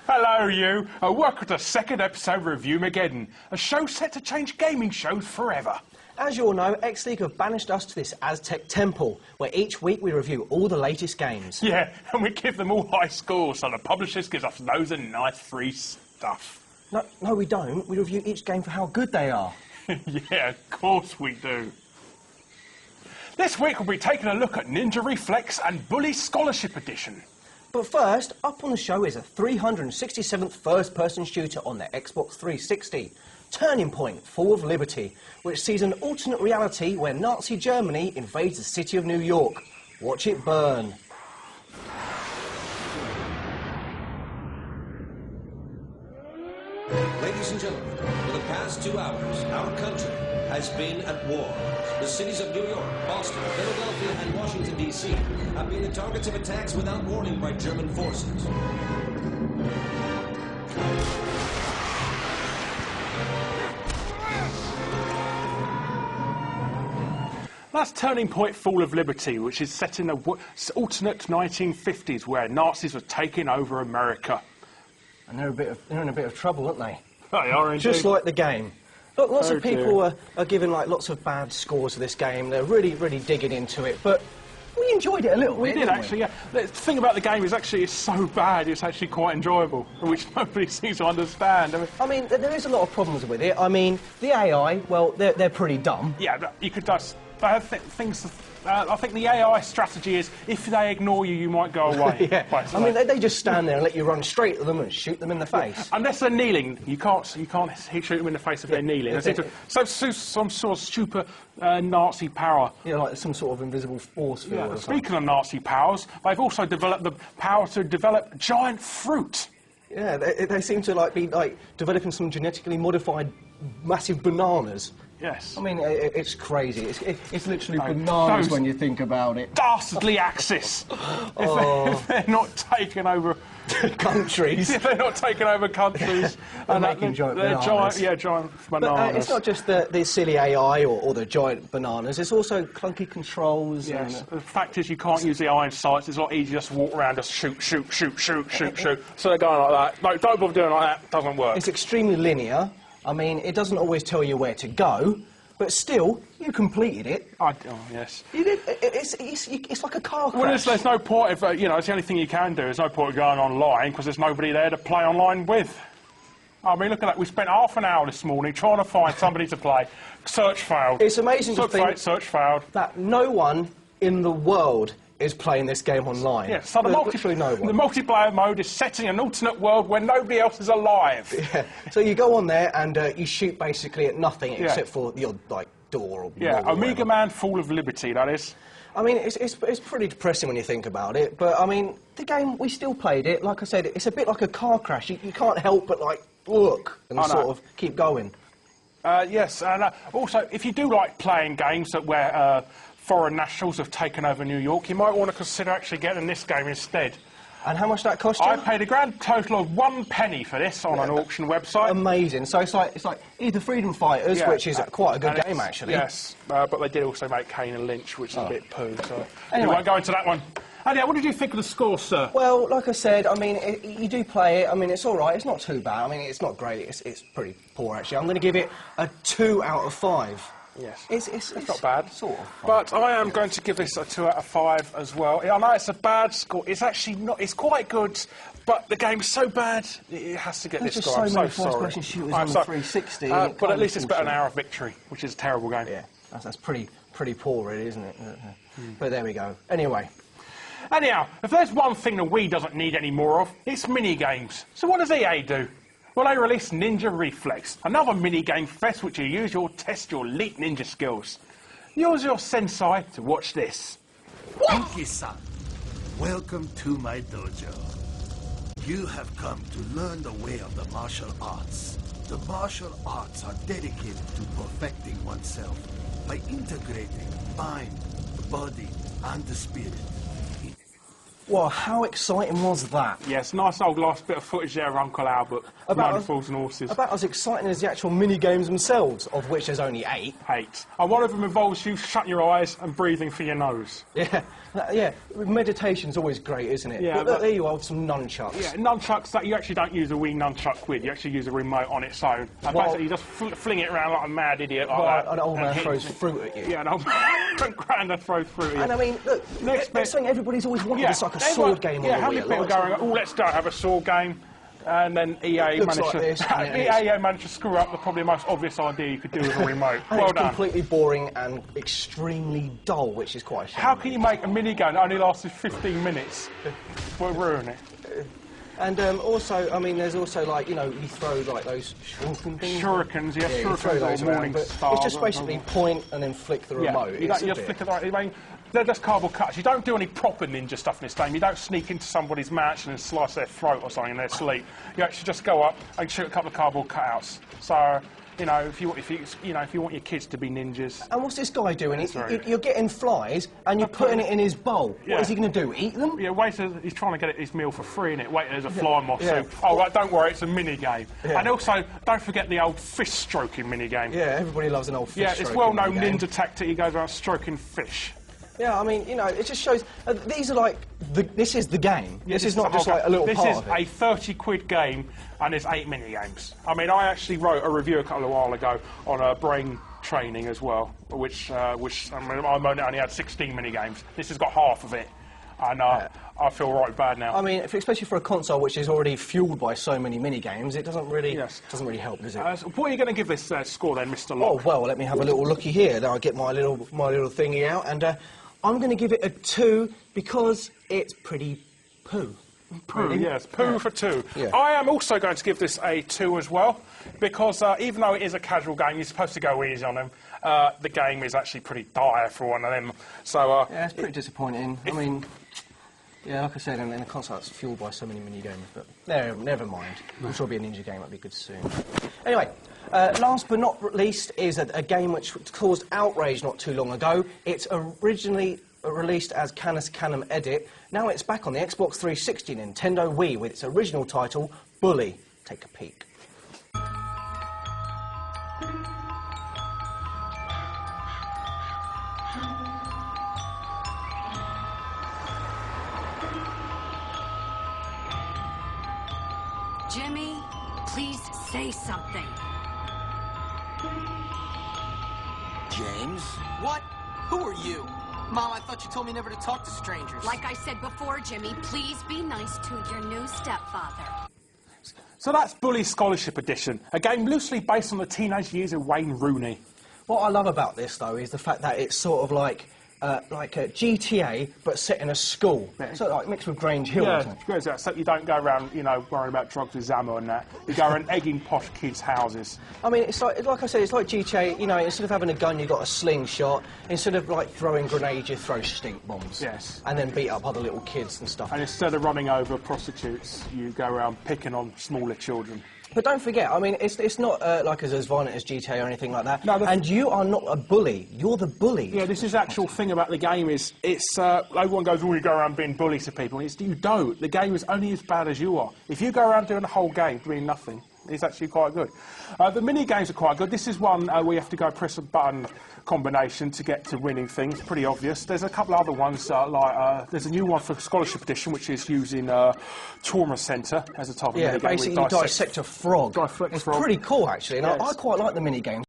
Hello, you. Welcome to the second episode of Reviewmageddon, a show set to change gaming shows forever. As you all know, X-League have banished us to this Aztec temple, where each week we review all the latest games. Yeah, and we give them all high scores, so the publishers gives us loads of nice free stuff. No, we don't. We review each game for how good they are. Yeah, of course we do. This week we'll be taking a look at Ninja Reflex and Bully Scholarship Edition. But first, up on the show is a 367th first-person shooter on the Xbox 360, Turning Point: Fall of Liberty, which sees an alternate reality where Nazi Germany invades the city of New York. Watch it burn. Ladies and gentlemen, for the past 2 hours, our country has been at war. The cities of New York, Boston, Philadelphia, and Washington, D.C. have been the targets of attacks without warning by German forces. That's Turning Point: Fall of Liberty, which is set in the alternate 1950s where Nazis were taking over America. And they're in a bit of trouble, aren't they? They are indeed. Just like the game. Look, lots of people are giving lots of bad scores to this game. They're really digging into it, but we enjoyed it a little bit. We did actually, yeah. The thing about the game is actually it's so bad, it's actually quite enjoyable, which nobody seems to understand. I mean, there is a lot of problems with it. I mean, the AI, well, they're pretty dumb. Yeah, you could just... I think the AI strategy is if they ignore you, you might go away. Yeah. I mean, they just stand there and let you run straight at them and shoot them in the face. Yeah. Unless they're kneeling, you can't shoot them in the face if they're kneeling. So some sort of super Nazi power. Yeah, like some sort of invisible force field. Yeah. Speaking of Nazi powers, they've also developed the power to develop giant fruit. Yeah, they seem to be developing some genetically modified massive bananas. Yes. I mean, it's crazy. It's literally bananas when you think about it. Dastardly Axis. If they're not taking over countries. If they're not taking over countries. They're making giant bananas. Giant bananas. But it's not just the silly AI or the giant bananas. It's also clunky controls. Yes. And, the fact is you can't use the iron sights. It's a lot easier just to walk around, just shoot. So they're going like that. No, don't bother doing like that. It doesn't work. It's extremely linear. I mean, it doesn't always tell you where to go, but still, you completed it. Oh, yes. You did. It's like a car crash. Well, there's no point if, it's the only thing you can do. There's no point of going online because there's nobody there to play online with. I mean, look at that. We spent half an hour this morning trying to find somebody to play. Search failed. It's amazing to think search failed. That no one in the world is playing this game online. Yeah, so the multiplayer mode is set in an alternate world where nobody else is alive. Yeah. So you go on there and you shoot basically at nothing except for the odd door or yeah, Omega Man: Fall of Liberty, that is. I mean, it's pretty depressing when you think about it, but I mean, the game, we still played it. Like I said, it's a bit like a car crash. You can't help but look and sort of keep going. Yes, and also, if you do like playing games where foreign nationals have taken over New York, you might want to consider actually getting this game instead. And how much that cost you? I paid a grand total of 1 penny for this on an auction website. Amazing. So it's like either Freedom Fighters, which is quite a good game actually. Yes, but they did also make Kane and Lynch, which is a bit poo. So anyway, we won't go into that one. Anyhow, what did you think of the score, sir? Well, like I said, I mean, you do play it. I mean, it's all right. It's not too bad. I mean, it's not great. It's pretty poor actually. I'm going to give it a 2 out of 5. Yes. It's not bad. Sort of. But I am going to give this a 2 out of 5 as well. I know it's a bad score. It's actually not. It's quite good, but the game's so bad, it has to get this score. I'm so sorry. There's just so many first-person shooters on the 360. But at least it's better than Hour of Victory, which is a terrible game. Yeah, that's pretty poor, really, isn't it? But there we go. Anyhow, if there's one thing the Wii doesn't need any more of, it's mini-games. So what does EA do? Well, they released Ninja Reflex, another mini-game fest which you use to test your elite ninja skills. Use your sensei to watch this. Monkey-san, welcome to my dojo. You have come to learn the way of the martial arts. The martial arts are dedicated to perfecting oneself by integrating mind, body, and the spirit. Well, how exciting was that? Yes, nice old last bit of footage there of Uncle Albert, mountain fools and horses. About as exciting as the actual mini-games themselves, of which there's only 8. 8. And one of them involves you shutting your eyes and breathing through your nose. Yeah, yeah. Meditation's always great, isn't it? Yeah, but there you are with some nunchucks. Yeah, nunchucks that you actually don't use a wee nunchuck with, you actually use a remote on its own. And Well- basically you just fling it around like a mad idiot like Well, that. an old man and hit- throws fruit at you. Yeah, an old granddad throws fruit at you. And I mean, look, Next it's bit- something everybody's always wanted. Yeah, It's like a everyone- sword game on yeah, the how many Wii. people Like, going, oh, let's go have a sword game, and then EA Looks managed like to this, and then EA managed to screw up the probably most obvious idea you could do with a remote. and Well it's done. completely boring and extremely dull, which is quite a shame. How can you make a minigame that only lasted 15 minutes? We'll ruin it. And also, I mean, there's also like, you know, you throw like those shuriken things. Shurikens, yes, Yeah, you throw shurikens those or around, morning but stars. it's just basically point and then flick the remote. Yeah, you don't It's a just bit- flick it right. I mean, they're just cardboard cuts. You don't do any proper ninja stuff in this game. You don't sneak into somebody's mansion and slice their throat or something in their sleep. You actually just go up and shoot a couple of cardboard cutouts. So, you know, if you want your kids to be ninjas. And what's this guy doing? Sorry. You're getting flies and you're putting it in his bowl. Yeah. What is he going to do? Eat them? Yeah, wait till he's trying to get his meal for free, innit? Wait till there's a fly moth. Yeah. So, oh, right, don't worry, it's a mini game. Yeah. And also, don't forget the old fish stroking mini game. Yeah, everybody loves an old fish. Yeah, it's stroking well-known game. ninja tactic. He goes around stroking fish. Yeah, I mean, you know, it just shows. These are like this is the game. Yeah, this is not the just whole like a little game. part This of is it. a 30-quid game, and there's 8 mini games. I mean, I actually wrote a review a couple of while ago on brain training as well, which I mean, I only had 16 mini games. This has got half of it, and I feel right bad now. I mean, especially for a console which is already fueled by so many mini games, it doesn't really Yes. help, does it? So what are you going to give this score then, Mr. Oh Locke? well, let me have a little looky here. Now I get my little thingy out, and I'm going to give it a 2 because it's pretty poo. Poo, yes, poo for 2. Yeah. I am also going to give this a 2 as well, because even though it is a casual game, you're supposed to go easy on them. The game is actually pretty dire for one of them. So Yeah, it's pretty disappointing. I mean, yeah, like I said, in the console it's fueled by so many mini games, but never mind. I'm sure it'll be a ninja game. That'll be good soon. Anyway. Last but not least is a game which caused outrage not too long ago. It's originally released as Canis Canem Edit. Now it's back on the Xbox 360 Nintendo Wii with its original title, Bully. Take a peek. Jimmy, please say something. James? What? Who are you? Mom, I thought you told me never to talk to strangers. Like I said before, Jimmy, please be nice to your new stepfather. So that's Bully Scholarship Edition, a game loosely based on the teenage years of Wayne Rooney. What I love about this, though, is the fact that it's sort of like a GTA, but set in a school. Yeah. Sort of like mixed with Grange Hill, isn't it? Yeah, except you don't go around, you know, worrying about drugs with Zamo and that. You go around egging posh kids' houses. I mean, it's like I said, it's like GTA. You know, instead of having a gun, you've got a slingshot. Instead of like throwing grenades, you throw stink bombs. Yes. And then beat up other little kids and stuff. And instead of running over prostitutes, you go around picking on smaller children. But don't forget, I mean, it's not like as violent as GTA or anything like that. No, and you are not a bully. You're the bully. Yeah, this is the actual thing about the game is, it's, everyone goes, oh, you go around being bullies to people. It's, you don't. The game is only as bad as you are. If you go around doing the whole game doing nothing, it's actually quite good. The mini-games are quite good. This is one where you have to go press a button combination to get to winning things. Pretty obvious. There's a couple of other ones, there's a new one for Scholarship Edition, which is using Trauma Centre as a type of Yeah, minigame. basically you dissect a frog. Dissect It's frog. pretty cool, actually. And Yes. I quite like the mini-games.